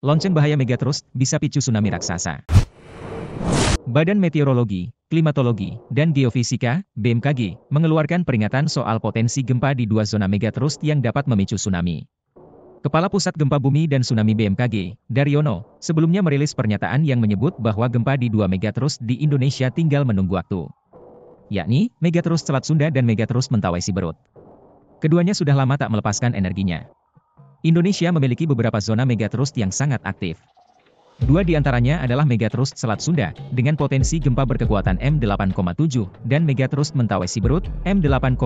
Lonceng bahaya megatrust bisa picu tsunami raksasa. Badan Meteorologi, Klimatologi, dan Geofisika, BMKG, mengeluarkan peringatan soal potensi gempa di 2 zona megatrust yang dapat memicu tsunami. Kepala Pusat Gempa Bumi dan Tsunami BMKG, Daryono, sebelumnya merilis pernyataan yang menyebut bahwa gempa di 2 megatrust di Indonesia tinggal menunggu waktu, yakni megatrust Selat Sunda dan megatrust Mentawai Siberut. Keduanya sudah lama tak melepaskan energinya. Indonesia memiliki beberapa zona megatrust yang sangat aktif. 2 di antaranya adalah megatrust Selat Sunda, dengan potensi gempa berkekuatan M8,7, dan megatrust Mentawai Siberut, M8,9.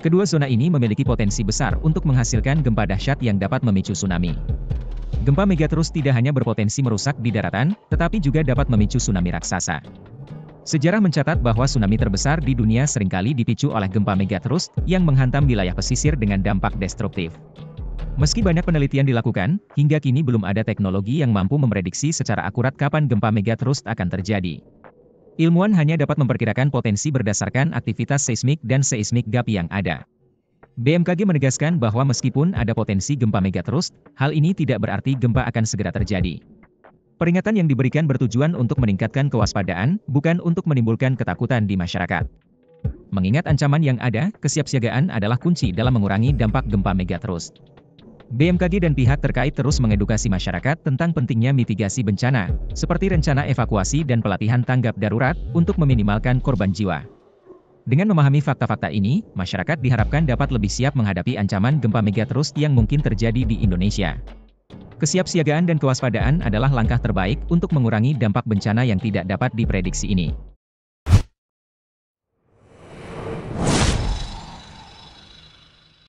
Kedua zona ini memiliki potensi besar untuk menghasilkan gempa dahsyat yang dapat memicu tsunami. Gempa megatrust tidak hanya berpotensi merusak di daratan, tetapi juga dapat memicu tsunami raksasa. Sejarah mencatat bahwa tsunami terbesar di dunia seringkali dipicu oleh gempa megatrust yang menghantam wilayah pesisir dengan dampak destruktif. Meski banyak penelitian dilakukan, hingga kini belum ada teknologi yang mampu memprediksi secara akurat kapan gempa megatrust akan terjadi. Ilmuwan hanya dapat memperkirakan potensi berdasarkan aktivitas seismik dan seismik gap yang ada. BMKG menegaskan bahwa meskipun ada potensi gempa megatrust, hal ini tidak berarti gempa akan segera terjadi. Peringatan yang diberikan bertujuan untuk meningkatkan kewaspadaan, bukan untuk menimbulkan ketakutan di masyarakat. Mengingat ancaman yang ada, kesiapsiagaan adalah kunci dalam mengurangi dampak gempa megatrust. BMKG dan pihak terkait terus mengedukasi masyarakat tentang pentingnya mitigasi bencana, seperti rencana evakuasi dan pelatihan tanggap darurat, untuk meminimalkan korban jiwa. Dengan memahami fakta-fakta ini, masyarakat diharapkan dapat lebih siap menghadapi ancaman gempa megatrust yang mungkin terjadi di Indonesia. Kesiapsiagaan dan kewaspadaan adalah langkah terbaik untuk mengurangi dampak bencana yang tidak dapat diprediksi ini.